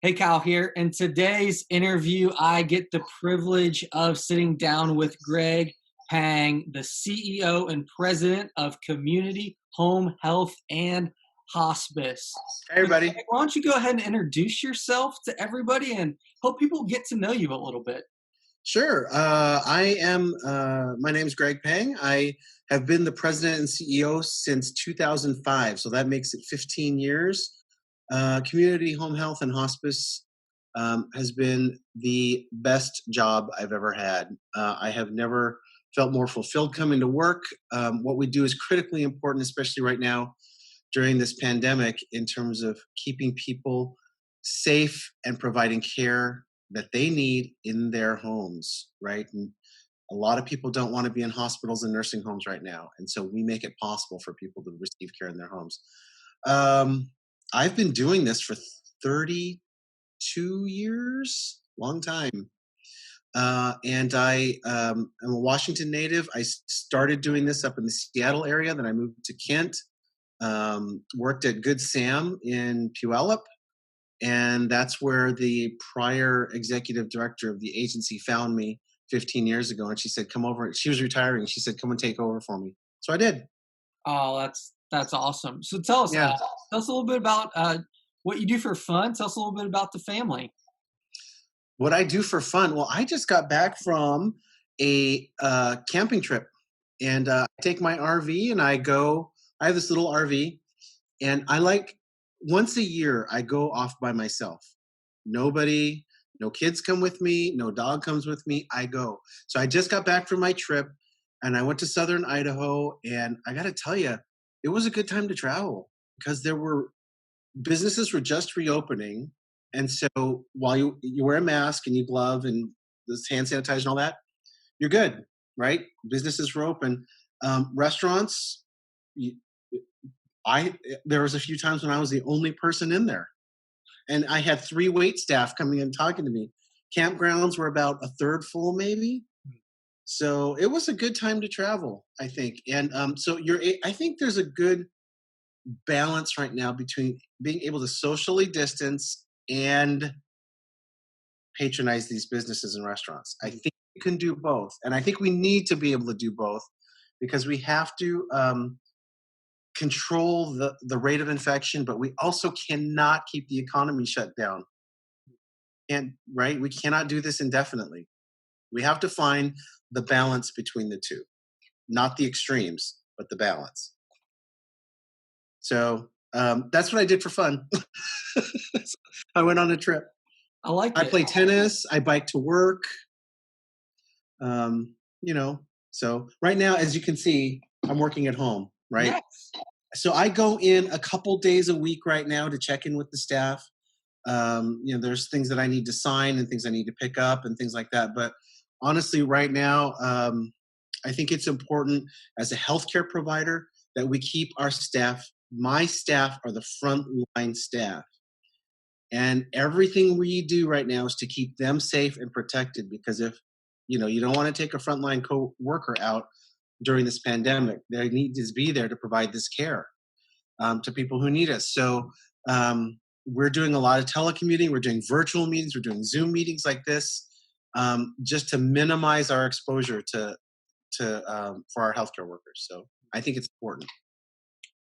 Hey, Kyle here. In today's interview, I get the privilege of sitting down with Greg Pang, the CEO and president of Community Home Health and Hospice. Hey, So, everybody. Greg, why don't you go ahead and introduce yourself to everybody and help people get to know you a little bit? Sure. My name's Greg Pang. I have been the president and CEO since 2005. So that makes it 15 years. Community home health and hospice has been the best job I've ever had. I have never felt more fulfilled coming to work. What we do is critically important, especially right now during this pandemic, in terms of keeping people safe and providing care that they need in their homes, right? And a lot of people don't want to be in hospitals and nursing homes right now. And so we make it possible for people to receive care in their homes. Um, I've been doing this for 32 years, long time. And am a Washington native. I started doing this up in the Seattle area. Then I moved to Kent, worked at Good Sam in Puyallup, and that's where the prior executive director of the agency found me 15 years ago. And she said, come over. She was retiring. She said, come and take over for me. So I did. Oh, that's awesome. So tell us a little bit about what you do for fun. Tell us a little bit about the family. What I do for fun. Well, I just got back from a camping trip, and I take my RV and I go. I have this little RV, and I like once a year I go off by myself. Nobody, no kids come with me, no dog comes with me. I go. So I just got back from my trip, and I went to southern Idaho, and I got to tell you, it was a good time to travel because there were businesses were just reopening, and so while you wear a mask and you glove and this hand sanitizer and all that, you're good, right? Businesses were open. Restaurants, you, I there was a few times when I was the only person in there, and I had three wait staff coming and talking to me. Campgrounds were about a third full, maybe. So it was a good time to travel, I think. And I think there's a good balance right now between being able to socially distance and patronize these businesses and restaurants. I think you can do both, and I think we need to be able to do both because we have to control the rate of infection, but we also cannot keep the economy shut down. And right, we cannot do this indefinitely. We have to find the balance between the two, not the extremes, but the balance. So that's what I did for fun. I went on a trip. I like I it. play tennis. I bike to work. Um, you know, so right now, as you can see, I'm working at home, right? Yes. So I go in a couple days a week right now to check in with the staff. There's things that I need to sign and things I need to pick up and things like that. But honestly, right now, I think it's important as a healthcare provider that we keep our staff. My staff are the frontline staff. And everything we do right now is to keep them safe and protected because if you don't want to take a frontline co-worker out during this pandemic, they need to be there to provide this care to people who need us. So we're doing a lot of telecommuting, we're doing virtual meetings, we're doing Zoom meetings like this, just to minimize our exposure to for our healthcare workers. So I think it's important.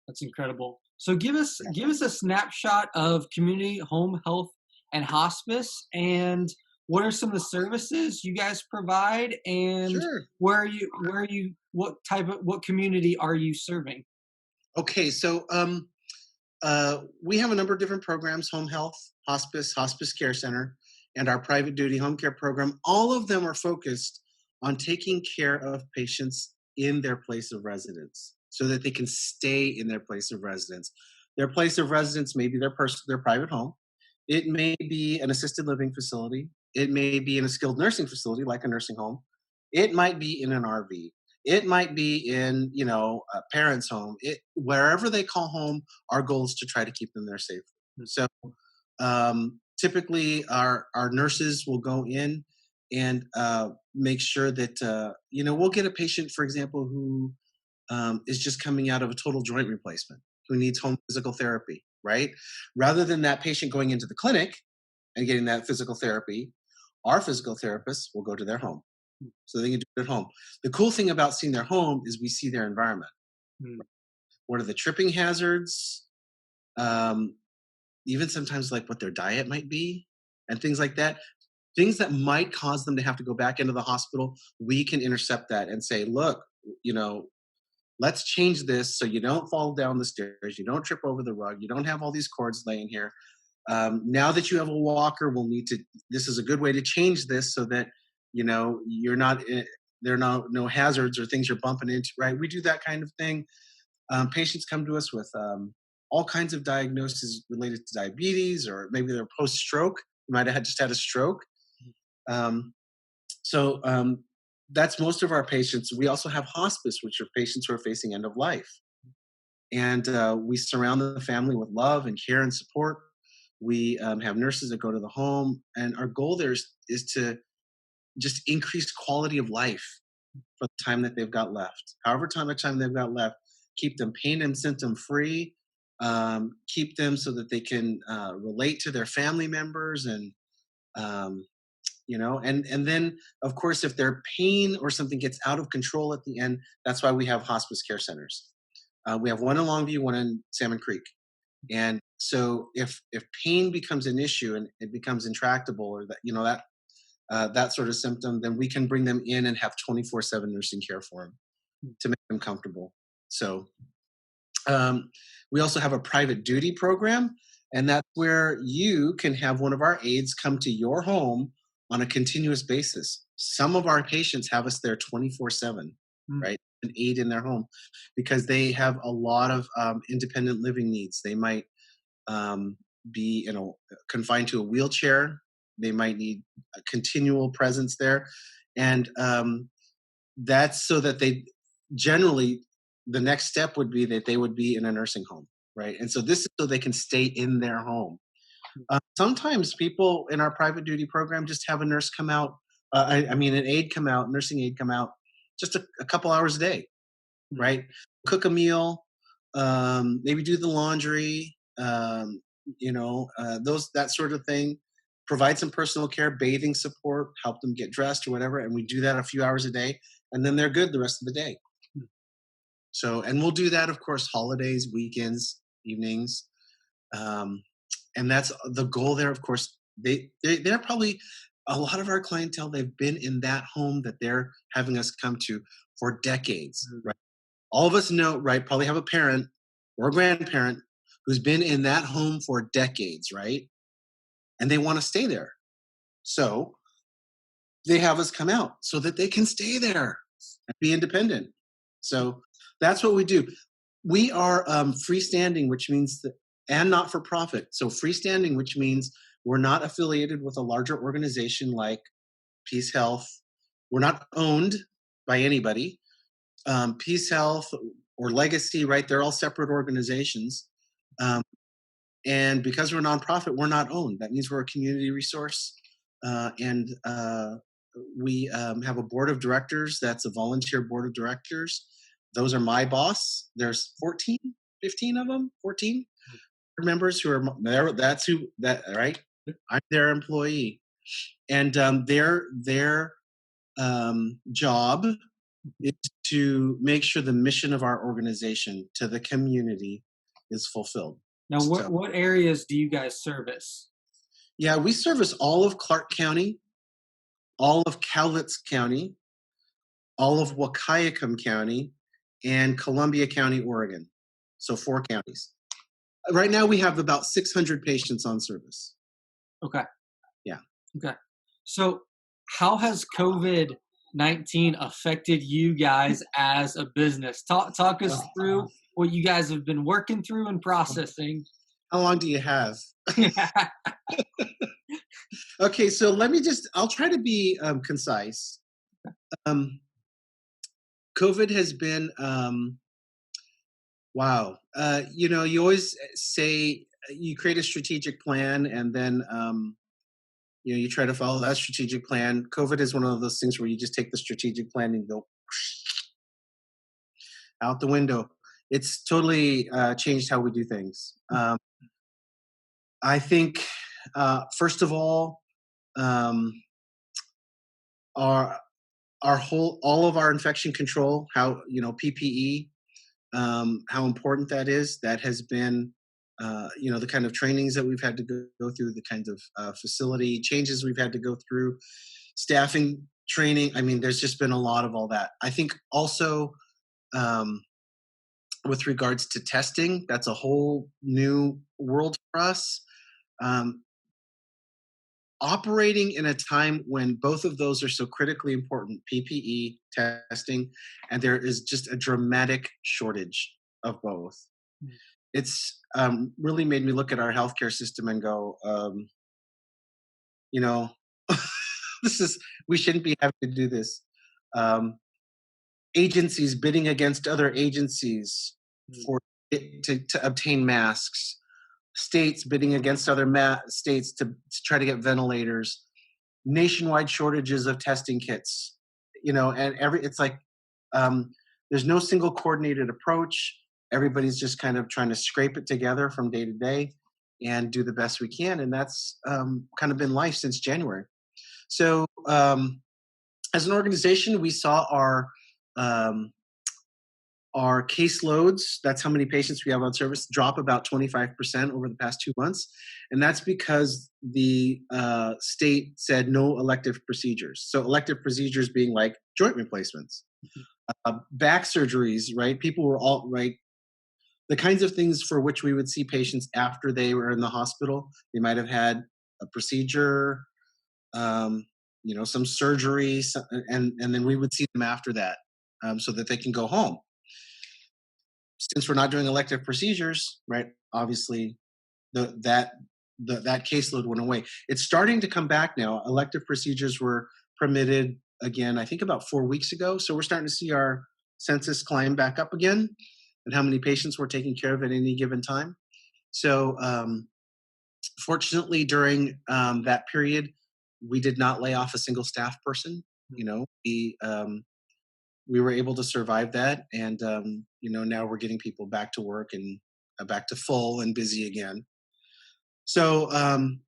That's incredible. So give us a snapshot of community home health and hospice, and what are some of the services you guys provide, and Sure. what community are you serving? Okay, so we have a number of different programs: home health, hospice care center, and our private duty home care program. All of them are focused on taking care of patients in their place of residence so that they can stay in their place of residence. Their place of residence may be their private home. It may be an assisted living facility. It may be in a skilled nursing facility like a nursing home. It might be in an RV. It might be in, a parent's home. Wherever they call home, our goal is to try to keep them there safely. So typically our nurses will go in and make sure that, we'll get a patient, for example, who is just coming out of a total joint replacement, who needs home physical therapy, right? Rather than that patient going into the clinic, and getting that physical therapy, our physical therapists will go to their home. So they can do it at home. The cool thing about seeing their home is we see their environment. Mm. What are the tripping hazards? Um, Even sometimes like what their diet might be and things like that. Things that might cause them to have to go back into the hospital, we can intercept that and say, look, you know, let's change this so you don't fall down the stairs, you don't trip over the rug, you don't have all these cords laying here. Now that you have a walker, we'll need to. This is a good way to change this so that you're not. There are no hazards or things you're bumping into. Right? We do that kind of thing. Patients come to us with all kinds of diagnoses related to diabetes, or maybe they're post-stroke. You might have just had a stroke. Um, so that's most of our patients. We also have hospice, which are patients who are facing end of life, and we surround the family with love and care and support. We have nurses that go to the home, and our goal there is to just increase quality of life for the time that they've got left. However much time they've got left, keep them pain and symptom free, keep them so that they can relate to their family members, and um, and then of course if their pain or something gets out of control at the end, that's why we have hospice care centers. We have one in Longview, one in Salmon Creek. And so if pain becomes an issue and it becomes intractable, or that sort of symptom, then we can bring them in and have 24/7 nursing care for them to make them comfortable. So we also have a private duty program, and that's where you can have one of our aides come to your home on a continuous basis. Some of our patients have us there 24/7, Mm. right? An aide in their home because they have a lot of independent living needs. They might um, be confined to a wheelchair. They might need a continual presence there, and that's so that they generally the next step would be that they would be in a nursing home, right? And so this is so they can stay in their home. Sometimes people in our private duty program just have a nurse come out. I mean, an aide come out, nursing aide come out, just a couple hours a day, Mm. right? Cook a meal, maybe do the laundry, those that sort of thing. Provide some personal care, bathing support, help them get dressed or whatever, and we do that a few hours a day, and then they're good the rest of the day. Mm. So, and we'll do that, of course, holidays, weekends, evenings, um, and that's the goal there. Of course, they're probably a lot of our clientele. They've been in that home that they're having us come to for decades, right? All of us know, right? Probably have a parent or a grandparent who's been in that home for decades, right? And they want to stay there. So they have us come out so that they can stay there and be independent. So that's what we do. We are freestanding, which means that, and not for profit. So freestanding, which means we're not affiliated with a larger organization like Peace Health. We're not owned by anybody. Peace Health or Legacy, right? They're all separate organizations. And because we're a nonprofit, we're not owned. That means we're a community resource. And we have a board of directors. That's a volunteer board of directors. Those are my boss. There's 14, 15 of them, 14 members who are there. That's right? I'm their employee. And their job is to make sure the mission of our organization to the community is fulfilled. Now, So, what areas do you guys service? yeah, we service all of Clark County, all of Cowlitz County, all of Wahkiakum County, and Columbia County, Oregon. So 4 counties. Right now, we have about 600 patients on service. Okay. Yeah. Okay. So, how has COVID-19 affected you guys as a business? Talk us through what you guys have been working through and processing. How long do you have? Okay, so I'll try to be concise. Um, COVID has been, wow. You always say you create a strategic plan, and then, you try to follow that strategic plan. COVID is one of those things where you just take the strategic plan and go out the window. It's totally changed how we do things. I think First of all, um, our all of our infection control, how PPE, how important that is. That has been, the kind of trainings that we've had to go through, the kinds of facility changes we've had to go through, staffing training. I mean, there's just been a lot of all that. I think also, um, with regards to testing, that's a whole new world for us. Um, Operating in a time when both of those are so critically important, PPE testing, and there is just a dramatic shortage of both. Mm. It's really made me look at our healthcare system and go, you know, this is we shouldn't be having to do this. Um, Agencies bidding against other agencies Mm. for to obtain masks. States bidding against other states to try to get ventilators. Nationwide shortages of testing kits. And it's like, um, there's no single coordinated approach. Everybody's just kind of trying to scrape it together from day to day and do the best we can, and that's kind of been life since January. So, as an organization, we saw um, our caseloads, that's how many patients we have on service, drop about 25% over the past 2 months. And that's because the state said no elective procedures. So, elective procedures being like joint replacements, back surgeries, right? People were all, right? The kinds of things for which we would see patients after they were in the hospital. They might have had a procedure, um, some surgery, and then we would see them after that, so that they can go home. Since we're not doing elective procedures, right? Obviously, the that that caseload went away. It's starting to come back now. Elective procedures were permitted again, I think about 4 weeks ago. So we're starting to see our census climb back up again, and how many patients we're taking care of at any given time. So, fortunately, during that period, we did not lay off a single staff person. We were able to survive that, and now we're getting people back to work and back to full and busy again. So,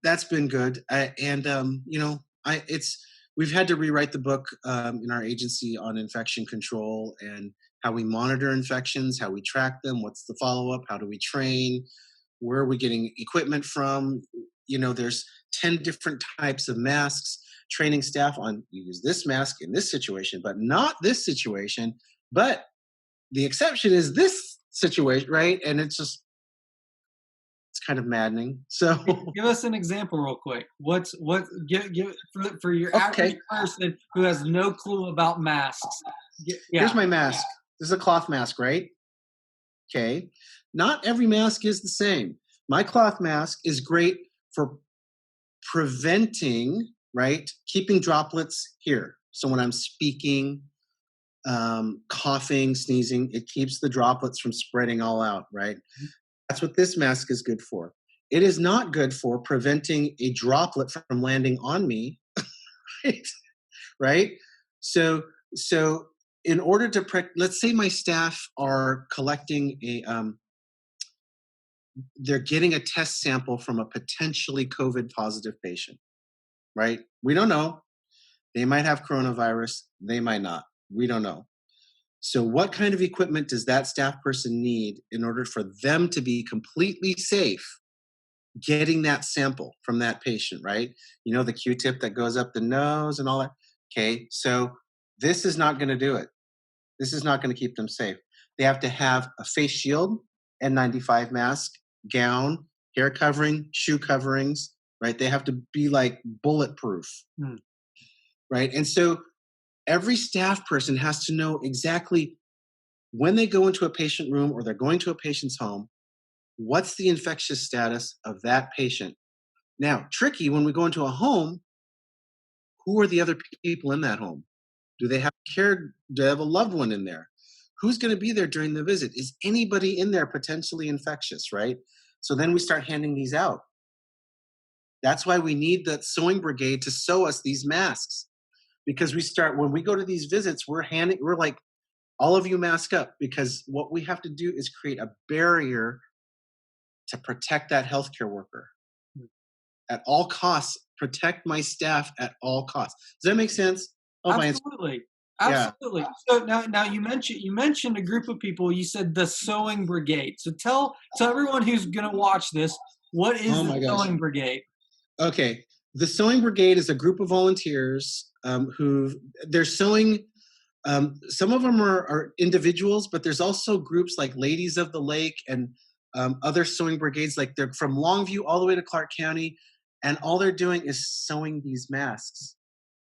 that's been good. I it's we've had to rewrite the book, in our agency, on infection control and how we monitor infections, how we track them, what's the follow up, how do we train, where are we getting equipment from. There's 10 different types of masks. Training staff on, you use this mask in this situation, but not this situation. But the exception is this situation, right? And it's kind of maddening. So, Give us an example real quick. What give for your average okay, person who has no clue about masks. here's Yeah. my mask. This is a cloth mask, right? Okay. Not every mask is the same. My cloth mask is great for preventing, right? Keeping droplets here. So when I'm speaking, coughing, sneezing, it keeps the droplets from spreading all out, right? That's what this mask is good for. It is not good for preventing a droplet from landing on me, right? Right? So, so in order to, let's say my staff are collecting they're getting a test sample from a potentially COVID positive patient, right? We don't know. They might have coronavirus. They might not. We don't know. So, what kind of equipment does that staff person need in order for them to be completely safe getting that sample from that patient, right? The Q-tip that goes up the nose and all that. Okay, so this is not going to do it. This is not going to keep them safe. They have to have a face shield, N95 mask, gown, hair covering, shoe coverings, right? They have to be like bulletproof, Hmm. right? And so every staff person has to know exactly when they go into a patient room or they're going to a patient's home, what's the infectious status of that patient. Now, tricky, when we go into a home, who are the other people in that home? Do they have care? Do they have a loved one in there? Who's going to be there during the visit? Is anybody in there potentially infectious, right? So then we start handing these out. That's why we need the sewing brigade to sew us these masks, because when we go to these visits, we're like, all of you mask up, because what we have to do is create a barrier to protect that healthcare worker. at all costs, protect my staff at all costs. Does that make sense? Oh, my, Absolutely. yeah. Absolutely. So now you mentioned a group of people. You said the sewing brigade. So tell everyone who's gonna watch this, what is Oh the my gosh. sewing brigade? Okay. The Sewing Brigade is a group of volunteers who they're sewing. Some of them are individuals, but there's also groups like Ladies of the Lake and other sewing brigades. Like they're from Longview all the way to Clark County, and all they're doing is sewing these masks,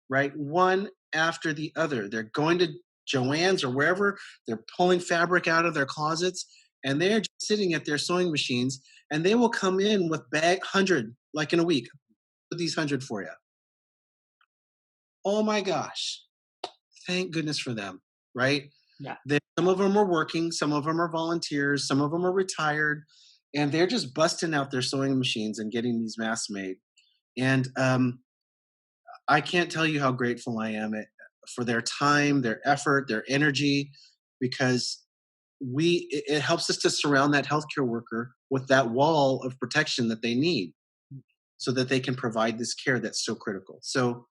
right? One after the other. They're going to Joann's or wherever. They're pulling fabric out of their closets, and they're just sitting at their sewing machines. And they will come in with 100, like in a week. Put these 100 for you. Oh my gosh. Thank goodness for them, right? Yeah. Some of them are working, some of them are volunteers, some of them are retired, and they're just busting out their sewing machines and getting these masks made. And I can't tell you how grateful I am for their time, their effort, their energy, because it helps us to surround that healthcare worker with that wall of protection that they need, so that they can provide this care that's so critical. So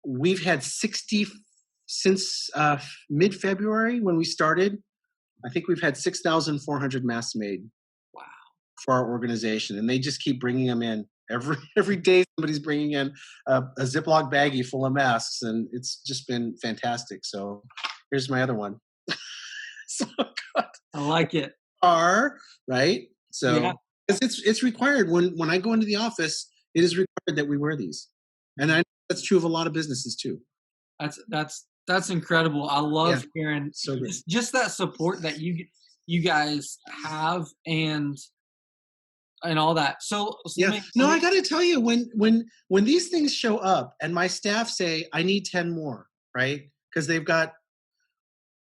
we've had 60 since mid-February when we started. I think we've had 6,400 masks made. Wow. For our organization, and they just keep bringing them in every day. Somebody's bringing in a Ziploc baggie full of masks, and it's just been fantastic. So here's my other one. So I like it. Right. So Yeah. it's required when I go into the office. It is required that we wear these, and I know that's true of a lot of businesses too. That's incredible. I love hearing So great. just that support that you guys have and all that. So Yeah. No, I got to tell you, when these things show up and my staff say, I need 10 more, right? Because they've got,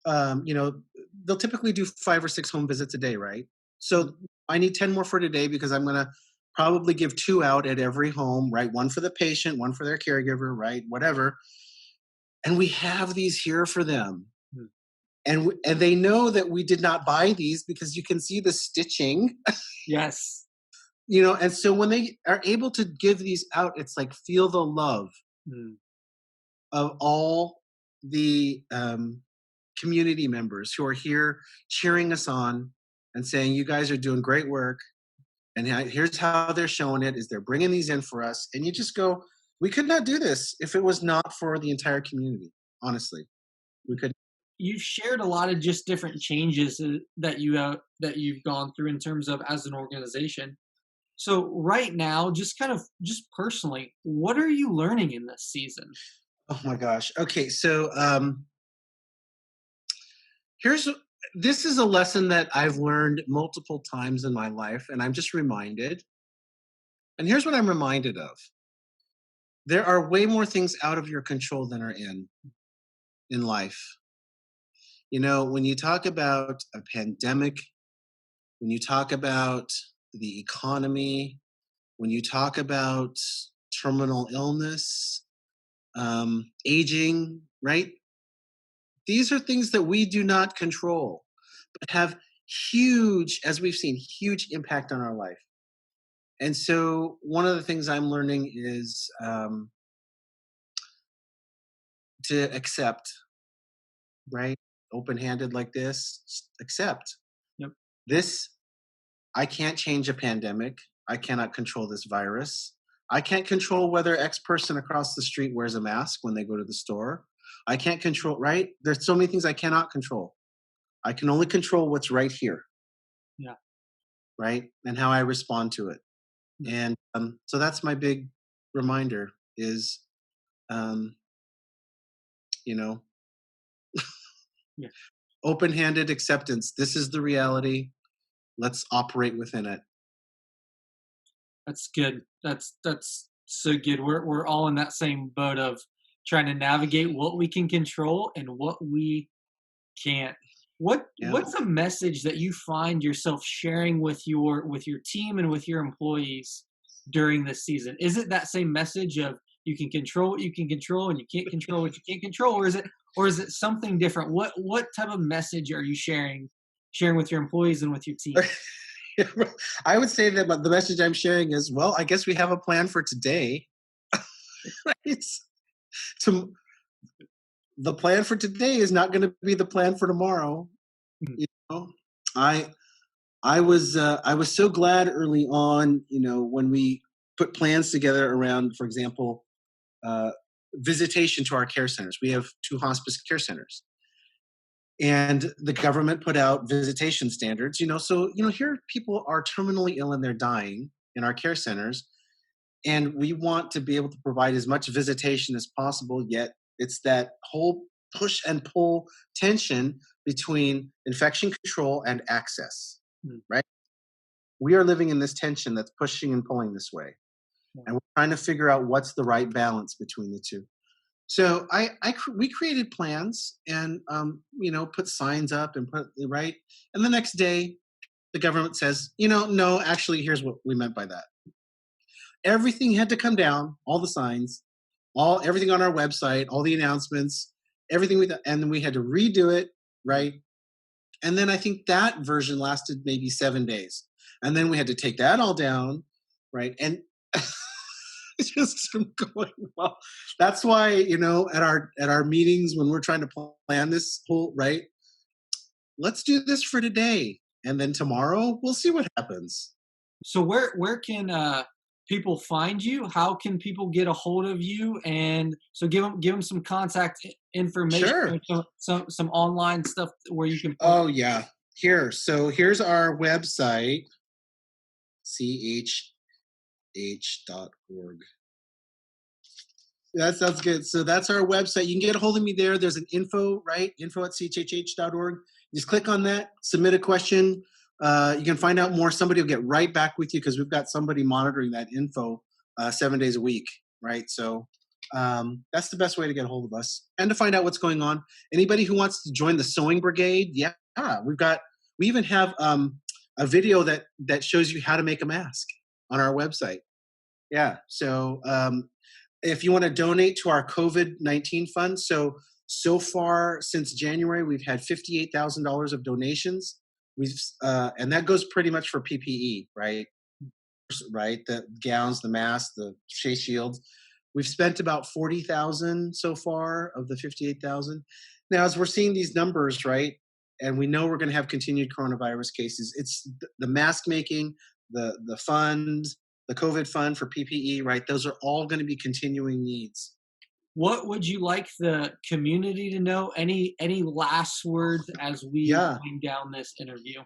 they'll typically do 5 or 6 home visits a day, right? So I need 10 more for today because I'm going to probably give 2 out at every home, right? One for the patient, one for their caregiver, right? Whatever. And we have these here for them. And they know that we did not buy these because you can see the stitching. Yes. And so when they are able to give these out, it's like feel the love of all the community members who are here cheering us on and saying, you guys are doing great work. And here's how they're showing it is they're bringing these in for us. And you just go, we could not do this if it was not for the entire community. Honestly, we could. You've shared a lot of just different changes that you've gone through in terms of as an organization. So right now, just personally, what are you learning in this season? Oh my gosh. Okay, so this is a lesson that I've learned multiple times in my life, and I'm just reminded. And here's what I'm reminded of. There are way more things out of your control than are in life. When you talk about a pandemic, when you talk about the economy, when you talk about terminal illness, aging, right? These are things that we do not control, but have as we've seen, huge impact on our life. And so one of the things I'm learning is to accept, right? Open-handed like this, just accept. Yep. This, I can't change a pandemic. I cannot control this virus. I can't control whether X person across the street wears a mask when they go to the store. I can't control, right? There's so many things I cannot control. I can only control what's right here. Yeah. Right? And how I respond to it. And so that's my big reminder is, Yeah. Open-handed acceptance. This is the reality. Let's operate within it. That's good. That's so good. We're all in that same boat of trying to navigate what we can control and what we can't. What's a message that you find yourself sharing with your team and with your employees during this season? Is it that same message of you can control what you can control and you can't control what you can't control, or is it something different? What type of message are you sharing with your employees and with your team? I would say that the message I'm sharing is, well, I guess we have a plan for today. Right? To, the plan for today is not going to be the plan for tomorrow. Mm. You know, I I was so glad early on, when we put plans together around, for example, uh, visitation to our care centers. We have 2 hospice care centers, and the government put out visitation standards. So here people are terminally ill and they're dying in our care centers, and we want to be able to provide as much visitation as possible. Yet it's that whole push and pull tension between infection control and access, Mm. right? We are living in this tension that's pushing and pulling this way, Yeah. and we're trying to figure out what's the right balance between the two. So we created plans and put signs up and put right, and the next day the government says, no, actually, here's what we meant by that. Everything had to come down, all the signs, all everything on our website, all the announcements, everything and then we had to redo it, right? And then I think that version lasted maybe 7 days. And then we had to take that all down, right? And it's just going well. That's why, at our meetings when we're trying to plan this whole right, let's do this for today. And then tomorrow we'll see what happens. So where can people find you? How can people get a hold of you? And so give them some contact information, Sure. some online stuff where you can. Oh yeah. Here's our website, chh.org. That sounds good. So that's our website. You can get a hold of me there. There's an info, right? info@chhh.org. Just click on that, submit a question. You can find out more. Somebody will get right back with you because we've got somebody monitoring that info 7 days a week, right? So that's the best way to get a hold of us and to find out what's going on. Anybody who wants to join the sewing brigade, yeah, we even have a video that shows you how to make a mask on our website. Yeah. So if you want to donate to our COVID-19 fund, so far since January, we've had $58,000 of donations. And that goes pretty much for PPE, right? Right, the gowns, the masks, the face shields. We've spent about 40,000 so far of the 58,000. Now, as we're seeing these numbers, right, and we know we're going to have continued coronavirus cases, it's the mask making, the fund, the COVID fund for PPE, right? Those are all going to be continuing needs. What would you like the community to know? Any last words as we Yeah, wind down this interview?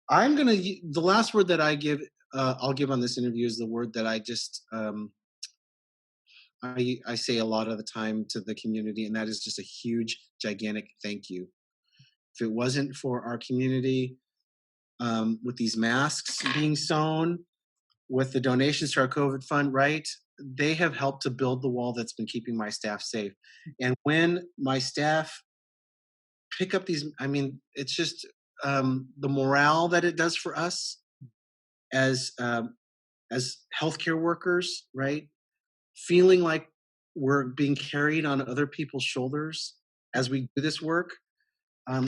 the last word that I'll give on this interview is the word that I say a lot of the time to the community, and that is just a huge, gigantic thank you. If it wasn't for our community, with these masks being sewn, with the donations to our COVID fund, right? They have helped to build the wall that's been keeping my staff safe. And when my staff pick up these, I mean, it's just the morale that it does for us as healthcare workers, right? Feeling like we're being carried on other people's shoulders as we do this work.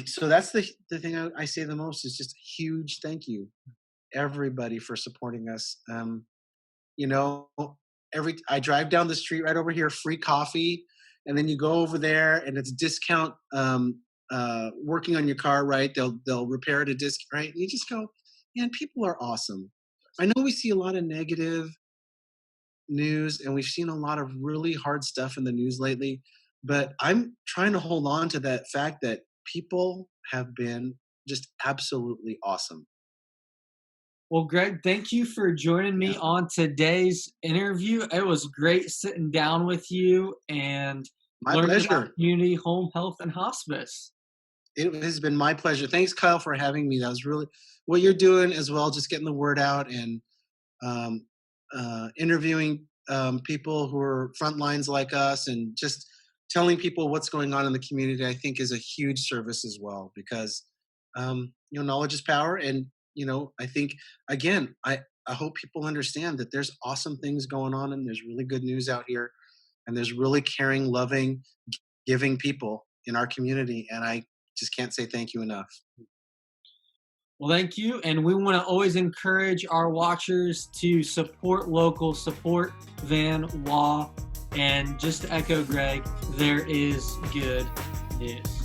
So that's the thing I say the most is just a huge thank you, everybody, for supporting us. You know, I drive down the street right over here, free coffee, and then you go over there and it's discount working on your car, right? They'll repair it at discount, right? And you just go, man, people are awesome. I know we see a lot of negative news and we've seen a lot of really hard stuff in the news lately, but I'm trying to hold on to that fact that people have been just absolutely awesome. Well, Greg, thank you for joining me Yeah, on today's interview. It was great sitting down with you and my learning about pleasure. community, home health, and hospice. It has been my pleasure. Thanks, Kyle, for having me. That was really what you're doing as well, just getting the word out and um, interviewing people who are front lines like us and just telling people what's going on in the community, I think is a huge service as well because, knowledge is power. And, I think, again, I hope people understand that there's awesome things going on and there's really good news out here and there's really caring, loving, giving people in our community. And I just can't say thank you enough. Well, thank you. And we want to always encourage our watchers to support local, support Van Wah. And just to echo Greg, there is good news.